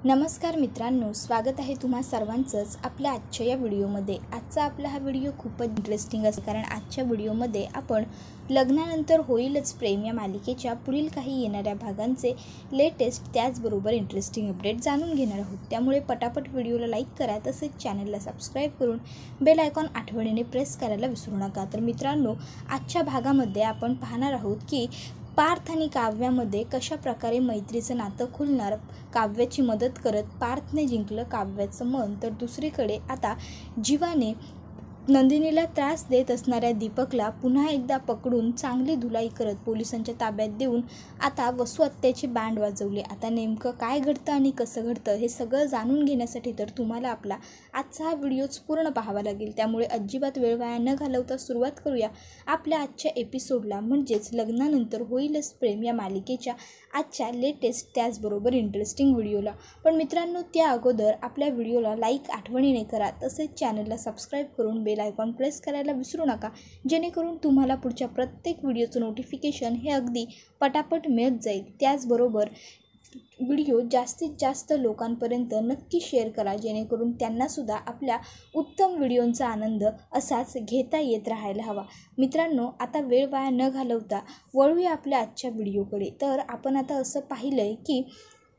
नमस्कार मित्रांनो, स्वागत आहे तुम्हा सर्वांचंच आपल्या आजच्या या व्हिडिओमध्ये। आजचा आपला हा व्हिडिओ खूपच इंटरेस्टिंग आहे, कारण आजच्या व्हिडिओमध्ये आपण लग्नानंतर होईलच प्रेम या मालिकेच्या पुढील काही येणाऱ्या भागांचे लेटेस्ट त्याचबरोबर इंटरेस्टिंग अपडेट जाणून घेणार आहोत। त्यामुळे पटापट व्हिडिओला लाईक करा, तसेच चॅनलला सबस्क्राईब करून बेल आयकॉन आठवणीने प्रेस करायला विसरू नका। तर मित्रांनो, आजच्या भागामध्ये आपण पाहणार आहोत की पार्थ आणि काव्यामध्ये कशा प्रकारे मैत्रीचं नातं खुलणार। काव्याची मदत करत पार्थने जिंकलं काव्याचं मन, तर दुसरीकडे आता जीवाने नंदिनीला त्रास देत असणाऱ्या दीपकला पुन्हा एकदा पकडून चांगली धुलाई करत पोलिसांच्या ताब्यात देऊन आता वसू हत्याची बँड वाजवली। आता नेमकं काय घडतं आणि कसं घडतं हे सगळं जाणून घेण्यासाठी तर तुम्हाला आपला आजचा हा व्हिडिओच पूर्ण पाहावा लागेल। त्यामुळे अजिबात वेळ वाया न घालवता सुरुवात करूया आपल्या आजच्या एपिसोडला, म्हणजेच लग्नानंतर होईलच प्रेम या मालिकेच्या आजच्या लेटेस्ट त्याचबरोबर इंटरेस्टिंग व्हिडिओला। पण मित्रांनो, त्या अगोदर आपल्या व्हिडिओला लाईक आठवणीने करा, तसेच चॅनलला सबस्क्राईब करून बेल आयकॉन प्रेस करायला विसरू नका, जेणेकरून तुम्हाला पुढच्या प्रत्येक व्हिडिओचं नोटिफिकेशन हे अगदी पटापट मिळत जाईल। त्याचबरोबर व्हिडिओ जास्तीत जास्त लोकांपर्यंत नक्की शेअर करा, जेणेकरून त्यांनासुद्धा आपल्या उत्तम व्हिडिओंचा आनंद असाच घेता येत राहायला हवा। मित्रांनो, आता वेळ वाया न घालवता वळूया आपल्या आजच्या व्हिडिओकडे। तर आपण आता असं पाहिलं आहे की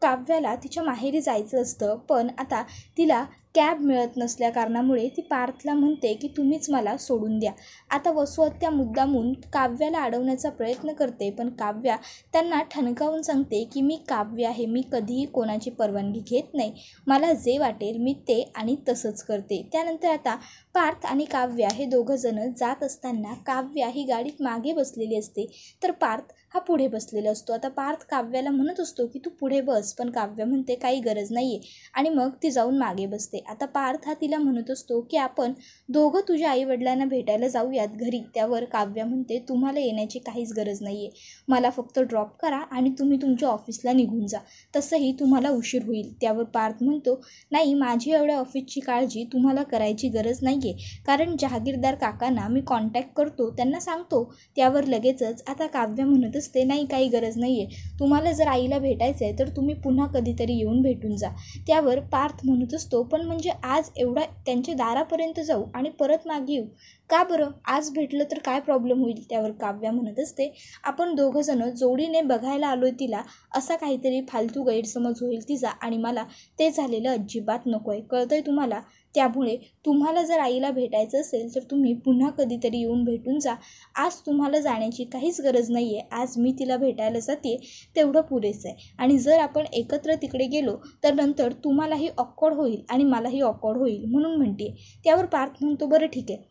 काव्याला तिच्या माहेरी जायचं असतं, पण आता तिला कॅब मिळत नसल्या कारणामुळे ती पार्थला म्हणते की तुम्हीच मला सोडून द्या। आता वसू हत्या मुद्दामून काव्याला अडवण्याचा प्रयत्न करते, पण काव्या त्यांना ठणकावून सांगते की मी काव्य आहे, मी कधीही कोणाची परवानगी घेत नाही, मला जे वाटेल मी ते आणि तसंच करते। त्यानंतर आता पार्थ आणि काव्या हे दोघंजणं जात असताना काव्या ही गाडीत मागे बसलेली असते, तर पार्थ हा पुढे बसलेला असतो। आता पार्थ काव्याला म्हणत असतो की तू पुढे बस, पण काव्या म्हणते काही गरज नाही आहे, आणि मग ती जाऊन मागे बसते। आता पार्थ हा तिला म्हणत असतो की आपण दोघं तुझ्या आईवडिलांना भेटायला जाऊयात घरी। त्यावर काव्या म्हणते तुम्हाला येण्याची काहीच गरज नाही आहे, मला फक्त ड्रॉप करा आणि तुम्ही तुमच्या ऑफिसला निघून जा, तसंही तुम्हाला उशीर होईल। त्यावर पार्थ म्हणतो नाही, माझी एवढ्या ऑफिसची काळजी तुम्हाला करायची गरज नाही आहे, कारण जहागीरदार काकांना मी कॉन्टॅक्ट करतो, त्यांना सांगतो। त्यावर लगेचच आता काव्या म्हणत असते नाही, काही गरज नाही आहे, तुम्हाला जर आईला भेटायचं आहे तर तुम्ही पुन्हा कधीतरी येऊन भेटून जा। त्यावर पार्थ म्हणत असतो पण म्हणजे आज एवढा त्यांच्या दारापर्यंत जाऊ आणि परत मागे येऊ का बरं, आज भेटलं तर काय प्रॉब्लेम होईल। त्यावर काव्या म्हणत असते आपण दोघंजणं जोडीने बघायला आलोय तिला, असा काहीतरी फालतू गैरसमज होईल तिचा, आणि मला ते झालेलं अजिबात नको आहे, कळतंय तुम्हाला। त्यामुळे तुम्हाला जर आईला भेटायचं असेल तर तुम्ही पुन्हा कधीतरी येऊन भेटून जा, आज तुम्हाला जाण्याची काहीच गरज नाही आहे, आज मी तिला भेटायला जाते तेवढं पुरेसं आहे, आणि जर आपण एकत्र तिकडे गेलो तर नंतर तुम्हालाही ऑकवर्ड होईल आणि मलाही ऑकवर्ड होईल, म्हणून म्हणते। त्यावर पार्थ म्हणतो बरं ठीक आहे,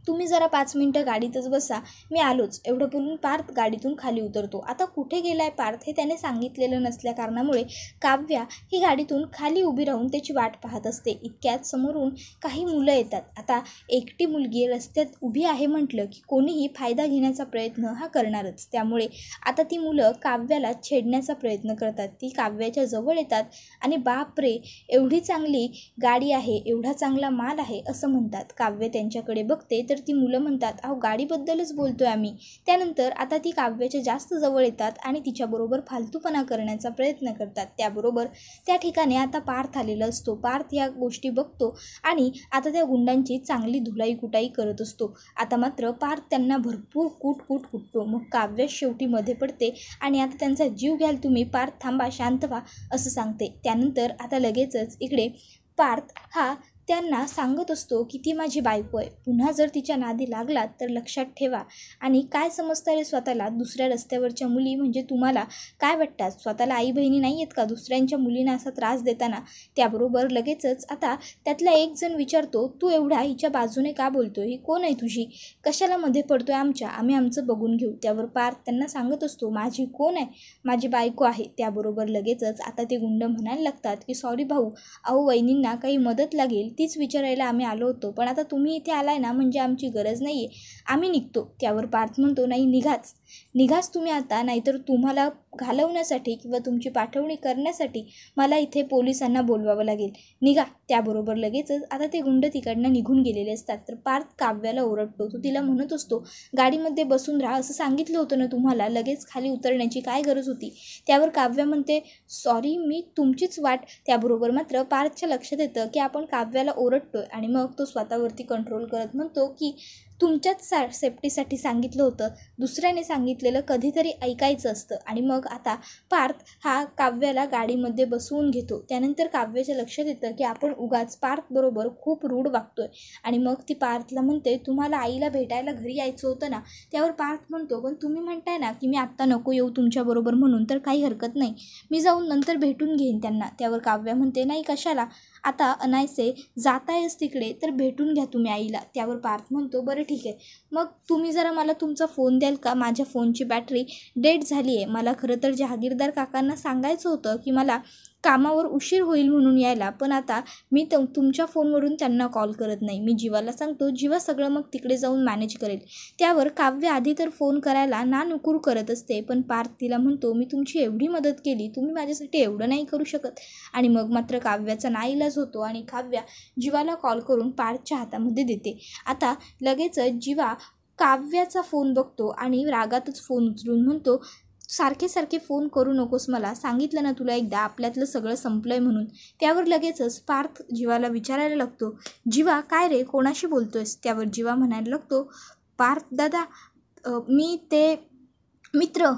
तुम्ही जरा 5 मिनटं गाडीतच बसा, मी आलोच, एवढं बोलून पार्थ गाडीतून खाली उतरतो। आता कुठे गेलाय पार्थ हे त्याने सांगितलेलं नसल्या कारणामुळे काव्या ही गाडीतून खाली उभी राहून त्याची वाट पाहत असते। इतक्यात समोरून काही मुलं येतात। आता एकटी मुलगी रस्त्यात उभी आहे म्हटलं की कोणीही फायदा घेण्याचा प्रयत्न हा करणारच, त्यामुळे आता ती मुलं काव्याला छेडण्याचा प्रयत्न करतात। ती काव्याच्या जवळ येतात आणि बापरे, एवढी चांगली गाडी आहे, एवढा चांगला माल आहे असं म्हणतात। काव्य त्यांच्याकडे बघते तर ती मुलं म्हणतात अहो गाडीबद्दलच बोलतोय आम्ही। त्यानंतर आता ती काव्याच्या जास्त जवळ येतात आणि तिच्याबरोबर फालतूपणा करण्याचा प्रयत्न करतात। त्याबरोबर त्या ठिकाणी आता पार्थ आलेला असतो। पार्थ या गोष्टी बघतो आणि आता त्या गुंडांची चांगली धुलाई कुटाई करत असतो। आता मात्र पार्थ त्यांना भरपूर कुटतो, मग काव्य शेवटी मध्ये पडते आणि आता त्यांचा जीव घ्याल तुम्ही, पार्थ थांबा, शांत व्हा असं सांगते। त्यानंतर आता लगेचच इकडे पार्थ हा त्यांना सांगत असतो की ती माझी बायको आहे, पुन्हा जर तिच्या नादी लागलात तर लक्षात ठेवा, आणि काय समजता रे स्वतःला, दुसऱ्या रस्त्यावरच्या मुली म्हणजे तुम्हाला काय वाटतात, स्वतःला आई बहिणी नाही आहेत का दुसऱ्यांच्या मुलींना असा त्रास देताना। त्याबरोबर लगेचच आता त्यातला एक जण विचारतो तू एवढ्या हिच्या बाजूने का बोलतोय, ही कोण आहे तुझी, कशाला मध्ये पडतोय आमच्या, आम्ही आमचं बघून घेऊ। त्यावर पार्थ त्यांना सांगत असतो माझी कोण आहे, माझी बायको आहे। त्याबरोबर लगेचच आता ते गुंड म्हणायला लागतात की सॉरी भाऊ, अहो वहिनींना काही मदत लागेल तीच विचारायला आम्ही आलो होतो, पण आता तुम्ही इथे आलाय ना म्हणजे आमची गरज नाही आहे, आम्ही निघतो। त्यावर पार्थ म्हणतो नाही निघाच, निघाच तुम्ही आता, नाहीतर तुम्हाला घालवण्यासाठी किंवा तुमची पाठवणी करण्यासाठी मला इथे पोलिसांना बोलवावं लागेल, निघा. त्याबरोबर लगेचच आता ते गुंड तिकडनं निघून गेलेले असतात. तर पार्थ काव्याला ओरडतो. तो तिला म्हणत असतो, गाडीमध्ये बसून राहा, असं सांगितलं होतं ना तुम्हाला, लगेच खाली उतरण्याची काय गरज होती. त्यावर काव्या म्हणते, सॉरी, मी तुमचीच वाट. त्याबरोबर मात्र पार्थच्या लक्षात येतं की आपण काव्याला ओरडतोय आणि मग तो स्वतःवरती कंट्रोल करत म्हणतो की तुमच्याच सेफ्टीसाठी सांगितलं होतं, दुसऱ्याने सांगितलेलं कधीतरी ऐकायचं असतं. आणि मग आता पार्थ हा काव्याला गाडीमध्ये बसवून घेतो. त्यानंतर काव्याच्या लक्षात येतं की आपण उगाच पार्थबरोबर खूप रूढ वागतोय. आणि मग ती पार्थला म्हणते, तुम्हाला आईला भेटायला घरी यायचं होतं ना. त्यावर पार्थ म्हणतो, पण तुम्ही म्हणताय ना की मी आत्ता नको येऊ तुमच्याबरोबर म्हणून, तर काही हरकत नाही, मी जाऊन नंतर भेटून घेईन त्यांना. त्यावर काव्या म्हणते, नाही कशाला, आता अनायसे जातायच तिकडे तर भेटून घ्या तुम्ही आईला. त्यावर पार्थ म्हणतो, बरं ठीक आहे, मग तुम्ही जरा मला तुमचा फोन द्याल का, माझ्या फोनची बॅटरी डेड झाली आहे. मला खरं तर जहागीरदार काकांना सांगायचं होतं की मला कामावर उशीर होईल म्हणून यायला, पण आता मी तुमच्या फोनवरून त्यांना कॉल करत नाही, मी जीवाला सांगतो, जीवा सगळं मग तिकडे जाऊन मॅनेज करेल. त्यावर काव्य आधी तर फोन करायला ना नुकूर करत असते, पण पार्थ तिला म्हणतो, मी तुमची एवढी मदत केली, तुम्ही माझ्यासाठी एवढं नाही करू शकत. आणि मग मात्र काव्याचा नाईलाज होतो आणि काव्या जीवाला कॉल करून पार्थच्या हातामध्ये देते. आता लगेचच जीवा काव्याचा फोन बघतो आणि रागातच फोन उचलून म्हणतो, सारखे सारखे फोन करू नकोस, मला सांगितलं ना तुला एकदा आपल्यातलं सगळं संपलं आहे म्हणून. त्यावर लगेचच पार्थ जीवाला विचारायला लागतो, जीवा काय रे, कोणाशी बोलतोयस. त्यावर जीवा म्हणायला लागतो, पार्थ दादा, मी ते मित्र,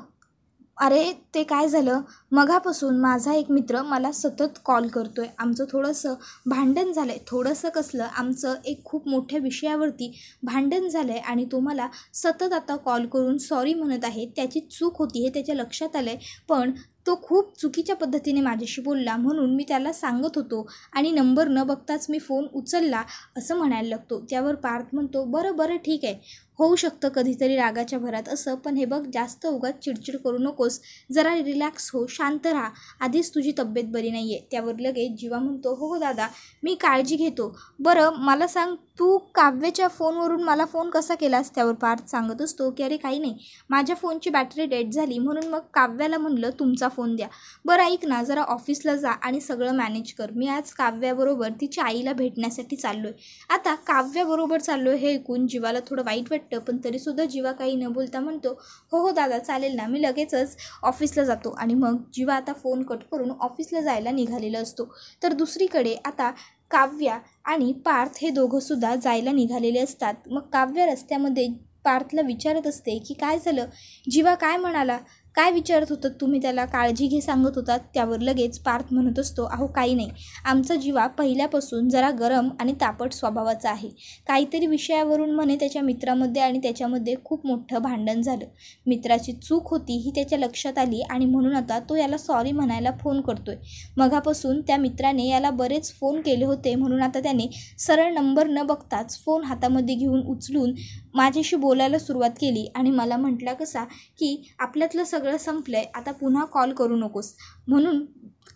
अरे ते काय झालं, मघापासून माझा एक मित्र मला सतत कॉल करतोय, आमचं थोडंसं भांडण झालं आहे. थोडंसं कसलं, आमचं एक खूप मोठ्या विषयावरती भांडण झालं आहे आणि तो मला सतत आता कॉल करून सॉरी म्हणत आहे. त्याची चूक होती हे त्याच्या लक्षात आलं आहे, पण तो खूप चुकीच्या पद्धतीने माझ्याशी बोलला म्हणून मी त्याला सांगत होतो आणि नंबर न बघताच मी फोन उचलला, असं म्हणायला लागतो. त्यावर पार्थ म्हणतो, बरं ठीक आहे, होऊ शकतं कधीतरी रागाच्या भरात असं, पण हे बघ जास्त उगाच चिडचिड करू नकोस, जरा रिलॅक्स हो, शांत राहा, आधीच तुझी तब्येत बरी नाही आहे. त्यावर लगेच जीवा म्हणतो, हो दादा, मी काळजी घेतो. बरं मला सांग, तू काव्याच्या फोनवरून मला फोन कसा केलास. त्यावर पार्थ सांगत असतो की अरे काही नाही, माझ्या फोनची बॅटरी डेड झाली म्हणून मग काव्याला म्हणलं तुमचा फोन द्या. बरं ऐक ना, जरा ऑफिसला जा आणि सगळं मॅनेज कर, मी आज काव्याबरोबर तिच्या आईला भेटण्यासाठी चाललो आहे. आता काव्याबरोबर चाललो आहे हे ऐकून जीवाला थोडं वाईट वाटतं, पण तरीसुद्धा जीवा काही न बोलता म्हणतो, हो दादा चालेल ना, मी लगेचच ऑफिसला जातो. आणि मग जीवा आता फोन कट करून ऑफिसला जायला निघालेला असतो. तर दुसरीकडे आता काव्या आणि पार्थ हे दोघंसुद्धा जायला निघालेले असतात. मग काव्या रस्त्यामध्ये पार्थला विचारत असते की काय झालं, जीवा काय म्हणाला, काय विचारत होतात तुम्ही त्याला, काळजी घे सांगत होतात. त्यावर लगेच पार्थ म्हणत असतो, अहो काही नाही, आमचा जीवा पहिल्यापासून जरा गरम आणि तापट स्वभावाचा आहे, काहीतरी विषयावरून म्हणे त्याच्या मित्रामध्ये आणि त्याच्यामध्ये खूप मोठं भांडण झालं, मित्राची चूक होती ही त्याच्या लक्षात आली आणि म्हणून आता तो याला सॉरी म्हणायला फोन करतोय. मघापासून त्या मित्राने याला बरेच फोन केले होते म्हणून आता त्याने सरळ नंबर न बघताच फोन हातामध्ये घेऊन उचलून माझ्याशी बोलायला सुरुवात केली आणि मला म्हटला कसा की आपल्यातलं सगळं संपलं आहे, आता पुन्हा कॉल करू नकोस म्हणून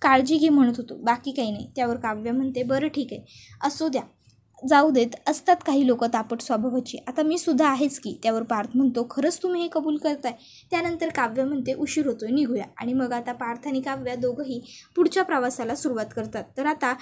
काळजी घे म्हणत होतो, बाकी काही नाही. त्यावर काव्य म्हणते, बरं ठीक आहे, असू द्या, जाऊ देत, असतात काही लोक तापट स्वभावाची, आता मी सुद्धा आहेच की. त्यावर पार्थ म्हणतो, खरंच तुम्ही हे कबूल करताय. त्यानंतर काव्य म्हणते, उशीर होतोय, निघूया. आणि मग आता पार्थ आणि काव्य दोघंही पुढच्या प्रवासाला सुरुवात करतात. तर आता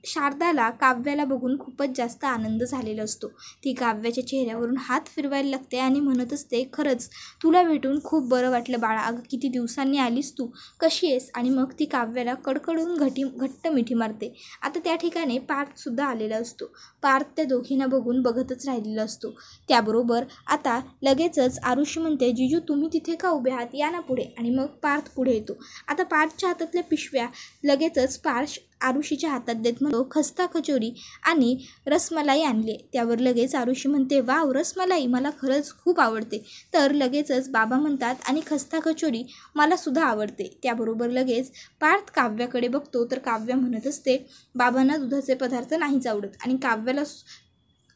शारदाला काव्याला बघून खूपच जास्त आनंद झालेला असतो. ती काव्याच्या चेहऱ्यावरून हात फिरवायला लागते आणि म्हणत असते, खरंच तुला भेटून खूप बरं वाटलं बाळा, अगं किती दिवसांनी आलीस तू, कशी आहेस. आणि मग ती काव्याला कडकडून घट्ट मिठी मारते. आता त्या ठिकाणी पार्थसुद्धा आलेला असतो. पार्थ त्या दोघींना बघून बघतच राहिलेला असतो. त्याबरोबर आता लगेचच आरुषी म्हणते, जिजू तुम्ही तिथे का उभे आहात, या ना पुढे. आणि मग पार्थ पुढे येतो. आता पार्थच्या हातातल्या पिशव्या लगेचच पार्थ आरुषीच्या हातात देत म्हणतो, खस्ता कचोरी आणि रसमलाई आणली. त्यावर लगेच आरुषी म्हणते, वाव रसमलाई मला खरंच खूप आवडते. तर लगेचच बाबा म्हणतात, आणि खस्ता कचोरी मला सुद्धा आवडते. त्याबरोबर लगेच पार्थ काव्याकडे बघतो. तर काव्य म्हणत असते, बाबांना दुधाचे पदार्थ नाहीच आवडत आणि काव्याला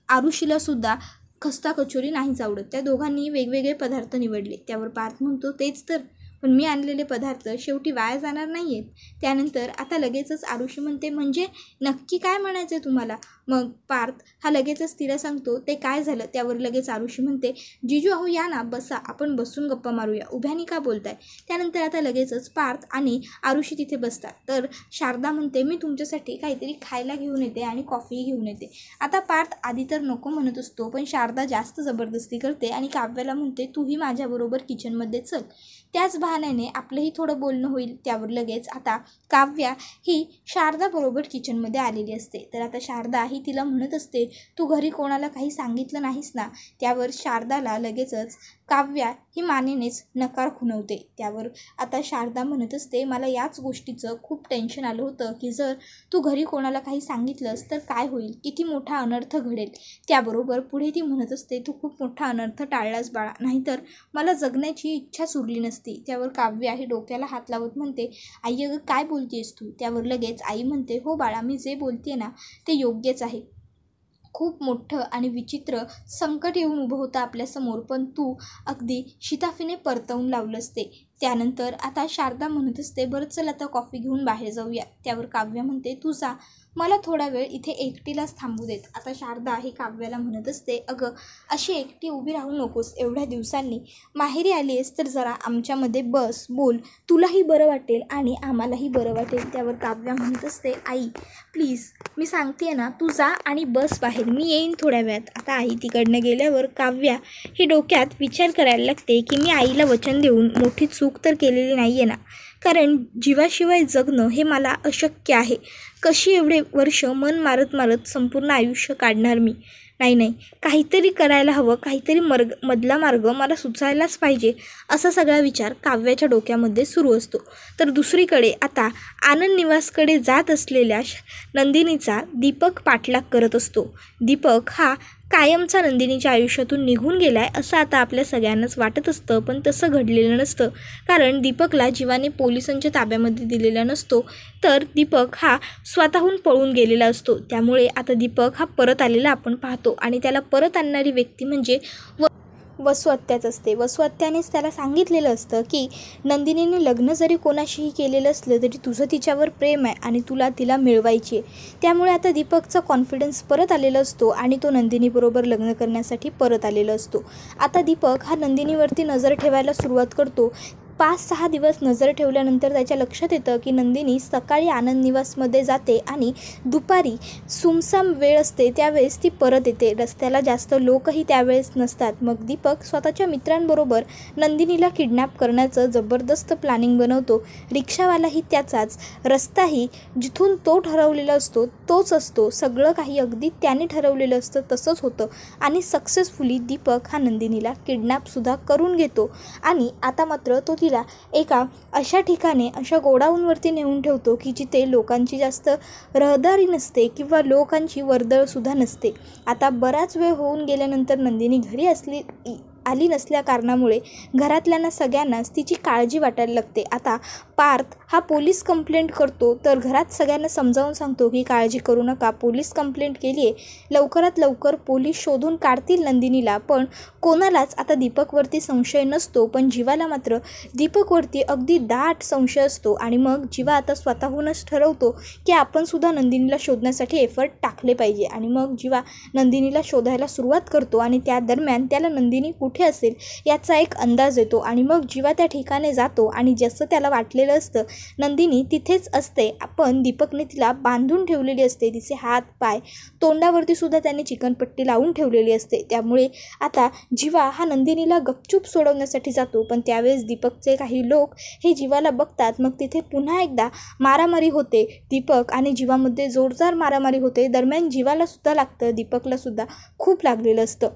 आरुषीला सुद्धा खस्ता कचोरी नाहीच आवडत. त्या दोघांनी वेगवेगळे पदार्थ निवडले. त्यावर पार्थ म्हणतो, तेच तर पण मी आणलेले पदार्थ शेवटी वाया जाणार नाही आहेत. त्यानंतर आता लगेचच आरुषी म्हणते, म्हणजे नक्की काय म्हणायचं आहे तुम्हाला? मग पार्थ हा लगेचच तिला सांगतो ते काय झालं. त्यावर लगेच आरुषी म्हणते, जिजू अहो या ना, बसा, आपण बसून गप्पा मारूया, उभ्यानी का बोलताय? त्यानंतर आता लगेचच पार्थ आणि आरुषी तिथे बसतात. तर शारदा म्हणते, मी तुमच्यासाठी काहीतरी खायला घेऊन येते आणि कॉफी घेऊन येते. आता पार्थ आधी तर नको म्हणत असतो, पण शारदा जास्त जबरदस्ती करते आणि काव्याला म्हणते, तूही माझ्याबरोबर किचनमध्ये चल, त्याच बहाण्याने आपलंही थोडं बोलणं होईल. त्यावर लगेच आता काव्या ही शारदाबरोबर किचनमध्ये आलेली असते. तर आता शारदा ही तिला म्हणत असते, तू घरी कोणाला काही सांगितलं नाहीस ना? त्यावर शारदाला लगेचच काव्या ही मानेनेच नकार खुणवते. त्यावर आता शारदा म्हणत असते, मला याच गोष्टीचं खूप टेन्शन आलं होतं की जर तू घरी कोणाला काही सांगितलंस तर काय होईल, किती मोठा अनर्थ घडेल. त्याबरोबर पुढे ती म्हणत असते, तू खूप मोठा अनर्थ टाळलास बाळा, नाहीतर मला जगण्याची इच्छाच उरली नसती. त्यावर काव्या ही डोक्याला हात लावत म्हणते, आई अगं काय बोलतेस तू? त्यावर लगेच आई म्हणते, हो बाळा, मी जे बोलते ना ते योग्यच आहे. खूप मोठं आणि विचित्र संकट येऊन उभं होतं आपल्यासमोर, पण तू अगदी शिताफीने परतवून लावलंस ते. त्यानंतर आता शारदा म्हणत असते, बरं चल आता कॉफी घेऊन बाहेर जाऊया. त्यावर काव्या म्हणते, तू जा, मला थोडा वेळ इथे एकटीलाच थांबू देत. आता शारदा ही काव्याला म्हणत असते, अगं अशी एकटी उभी राहू नकोस, एवढ्या दिवसांनी माहेरी आली आहेस तर जरा आमच्यामध्ये बस, बोल, तुलाही बरं वाटेल आणि आम्हालाही बरं वाटेल. त्यावर काव्या म्हणत असते, आई प्लीज, मी सांगते ना, तू जा आणि बस बाहेर, मी येईन थोड्या वेळात. आता आई तिकडनं गेल्यावर काव्या ही डोक्यात विचार करायला लागते की मी आईला वचन देऊन मोठी चूक तर केलेली नाही आहे ना, कारण जीवाशिवाय जगणं हे मला अशक्य आहे. कशी एवढे वर्ष मन मारत मारत संपूर्ण आयुष्य काढणार मी? नाही, काहीतरी करायला हवं, काहीतरी मधला मार्ग मला सुचायलाच पाहिजे, असा सगळा विचार काव्याच्या डोक्यामध्ये सुरू असतो. तर दुसरीकडे आता आनंद निवासकडे जात असलेल्या नंदिनीचा दीपक पाठलाग करत असतो. दीपक हा कायमचा नंदिनीच्या आयुष्यातून निघून गेला आहे असं आता आपल्या सगळ्यांनाच वाटत असतं, पण तसं घडलेलं नसतं. कारण दीपकला जीवाने पोलिसांच्या ताब्यामध्ये दिलेला नसतो, तर दीपक हा स्वतःहून पळून गेलेला असतो. त्यामुळे आता दीपक हा परत आलेला आपण पाहतो आणि त्याला परत आणणारी व्यक्ती म्हणजे वसुहत्याच असते. वसुहत्यानेच त्याला सांगितलेलं असतं की नंदिनीने लग्न जरी कोणाशीही केलेलं असलं तरी तुझं तिच्यावर प्रेम आहे आणि तुला तिला मिळवायची आहे. त्यामुळे आता दीपकचा कॉन्फिडन्स परत आलेला असतो आणि तो नंदिनीबरोबर लग्न करण्यासाठी परत आलेला असतो. आता दीपक हा नंदिनीवरती नजर ठेवायला सुरुवात करतो. 5-6 दिवस नजर ठेवल्यानंतर त्याच्या लक्षात येतं की नंदिनी सकाळी आनंद निवासमध्ये जाते आणि दुपारी सुमसाम वेळ असते त्यावेळेस ती परत येते. रस्त्याला जास्त लोकही त्यावेळेस नसतात. मग दीपक स्वतःच्या मित्रांबरोबर नंदिनीला किडनॅप करण्याचं जबरदस्त प्लॅनिंग बनवतो. रिक्षावालाही त्याचाच, रस्ताही जिथून तो ठरवलेला असतो तोच असतो. सगळं काही अगदी त्याने ठरवलेलं असतं तसंच होतं आणि सक्सेसफुली दीपक हा नंदिनीला किडनॅपसुद्धा करून घेतो. आणि आता मात्र तो तिला एका अशा ठिकाणी, अशा गोडाऊनवरती नेऊन ठेवतो की जिथे लोकांची जास्त रहदारी नसते किंवा लोकांची वर्दळसुद्धा नसते. आता बराच वेळ होऊन गेल्यानंतर नंदिनी घरी आली नसल्या कारणामुळे घरातल्यांना सगळ्यांनाच तिची काळजी वाटायला लागते. आता पार्थ हा पोलीस कंप्लेंट करतो, तर घरात सगळ्यांना समजावून सांगतो की काळजी करू नका, पोलीस कंप्लेंट केली आहे, लवकरात लवकर पोलीस शोधून काढतील नंदिनीला. पण कोणालाच आता दीपकवरती संशय नसतो, पण जीवाला मात्र दीपकवरती अगदी दाट संशय असतो. आणि मग जीवा आता स्वतःहूनच ठरवतो की आपणसुद्धा नंदिनीला शोधण्यासाठी एफर्ट टाकले पाहिजे. आणि मग जीवा नंदिनीला शोधायला सुरुवात करतो आणि त्या दरम्यान त्याला नंदिनी कुठे असेल याचा एक अंदाज येतो. आणि मग जीवा त्या ठिकाणी जातो आणि जसं त्याला वाटलेलं असतं नंदिनी तिथेच असते, पण दीपकने तिला बांधून ठेवलेली असते. तिचे हात पाय, तोंडावरती सुद्धा त्याने चिकनपट्टी लावून ठेवलेली असते. त्यामुळे आता जीवा हा नंदिनीला गपचूप सोडवण्यासाठी जातो, पण त्यावेळेस दीपकचे काही लोक हे जीवाला बघतात. मग तिथे पुन्हा एकदा मारामारी होते. दीपक आणि जीवामध्ये जोरदार मारामारी होते. दरम्यान जीवाला सुद्धा लागतं, दीपकला सुद्धा खूप लागलेलं असतं.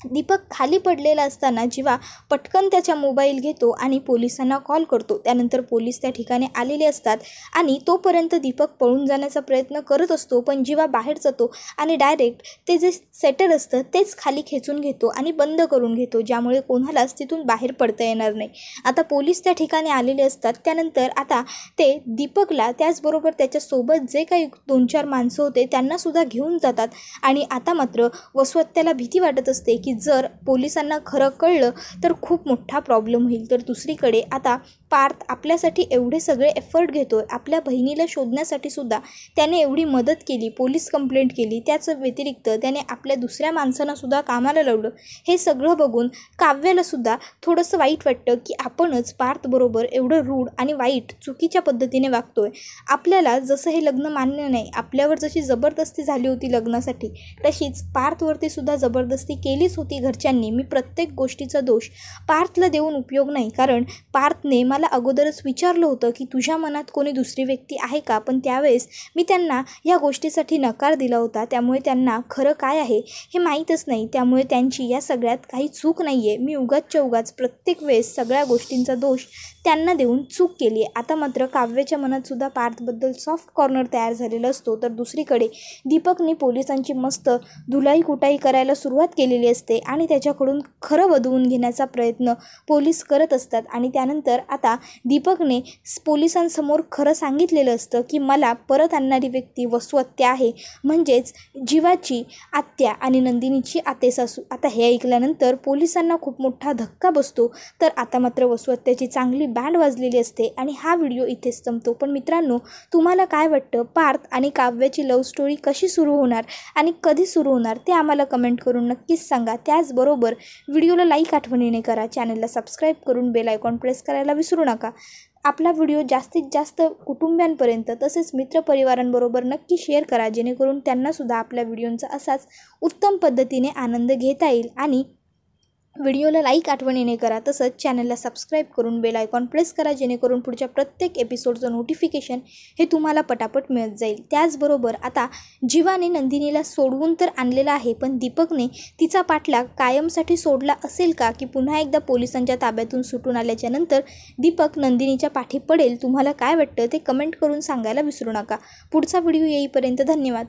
दीपक खाली पडलेला असताना जीवा पटकन त्याचा मोबाईल घेतो आणि पोलिसांना कॉल करतो. त्यानंतर पोलीस त्या ठिकाणी आलेले असतात आणि तोपर्यंत दीपक पळून जाण्याचा प्रयत्न करत असतो, पण जीवा बाहेर जातो आणि डायरेक्ट ते जे सेटर असतं तेच खाली खेचून घेतो आणि बंद करून घेतो, ज्यामुळे कोणालाच तिथून बाहेर पडता येणार नाही. आता पोलीस त्या ठिकाणी आलेले असतात. त्यानंतर आता ते दीपकला, त्याचबरोबर त्याच्यासोबत जे काही 2-4 माणसं होते त्यांनासुद्धा घेऊन जातात. आणि आता मात्र वसुहत्याला भीती वाटत असते की की जर पोलिसांना खरं कळलं तर खूप मोठा प्रॉब्लेम होईल. तर दुसरीकडे आता पार्थ आपल्यासाठी एवढे सगळे एफर्ट घेतोय, आपल्या बहिणीला शोधण्यासाठी सुद्धा त्याने एवढी मदत केली, पोलीस कंप्लेंट केली, त्याचं व्यतिरिक्त त्याने आपल्या दुसऱ्या माणसांना सुद्धा कामाला लावलं. हे सगळं बघून काव्याला सुद्धा थोडंसं वाईट वाटतं की आपणच पार्थबरोबर एवढं रूढ आणि वाईट चुकीच्या पद्धतीने वागतोय. आपल्याला जसं हे लग्न मान्य नाही, आपल्यावर जशी जबरदस्ती झाली होती लग्नासाठी, तशीच पार्थवरती सुद्धा जबरदस्ती केलीच होती घरच्यांनी. मी प्रत्येक गोष्टीचा दोष पार्थला देऊन उपयोग नाही, कारण पार्थने मला अगोदरच विचारलं होतं की तुझ्या मनात कोणी दुसरी व्यक्ती आहे का, पण त्यावेळेस मी त्यांना या गोष्टीसाठी नकार दिला होता. त्यामुळे त्यांना खरं काय आहे हे माहीतच नाही, त्यामुळे त्यांची या सगळ्यात काही चूक नाही आहे. मी उगाचच्या उगाच प्रत्येक वेळेस सगळ्या गोष्टींचा दोष त्यांना देऊन चूक केली आहे. आता मात्र काव्याच्या मनातसुद्धा पार्थबद्दल सॉफ्ट कॉर्नर तयार झालेला असतो. तर दुसरीकडे दीपकने पोलिसांची मस्त धुलाई कुटाई करायला सुरुवात केलेली असते आणि त्याच्याकडून खरं वधवून घेण्याचा प्रयत्न पोलीस करत असतात. आणि त्यानंतर आता दीपकने पोलिसांसमोर खरं सांगितलेलं असतं की मला परत आणणारी व्यक्ती वसुहत्या आहे, म्हणजेच जीवाची आत्या आणि नंदिनीची आतेसासू. आता हे ऐकल्यानंतर पोलिसांना खूप मोठा धक्का बसतो. तर आता मात्र वसुहत्याची चांगली बँड वाजलेली असते आणि हा व्हिडिओ इथेच संपतो. पण मित्रांनो, तुम्हाला काय वाटतं, पार्थ आणि काव्याची लव्ह स्टोरी कशी सुरू होणार आणि कधी सुरू होणार ते आम्हाला कमेंट करून नक्कीच सांगा. त्याचबरोबर व्हिडिओला लाईक आठवणीने करा, चॅनलला सबस्क्राईब करून बेल आयकॉन प्रेस करायला विसरू नका. आपला व्हिडिओ जास्तीत जास्त कुटुंबियांपर्यंत तसेच मित्रपरिवारांबरोबर नक्की शेअर करा, जेणेकरून त्यांनासुद्धा आपल्या व्हिडिओंचा असाच उत्तम पद्धतीने आनंद घेता येईल. आणि व्हिडिओला लाईक आठवणीने करा, तसंच चॅनलला सबस्क्राईब करून बेल आयकॉन प्रेस करा, जेणेकरून पुढच्या प्रत्येक एपिसोडचं नोटिफिकेशन हे तुम्हाला पटापट मिळत जाईल. त्याचबरोबर आता जीवाने नंदिनीला सोडवून तर आणलेला आहे, पण दीपकने तिचा पाठलाग कायमसाठी सोडला असेल का, की पुन्हा एकदा पोलिसांच्या ताब्यातून सुटून आल्याच्या नंतर दीपक नंदिनीच्या पाठी पडेल? तुम्हाला काय वाटतं ते कमेंट करून सांगायला विसरू नका. पुढचा व्हिडिओ येईपर्यंत धन्यवाद.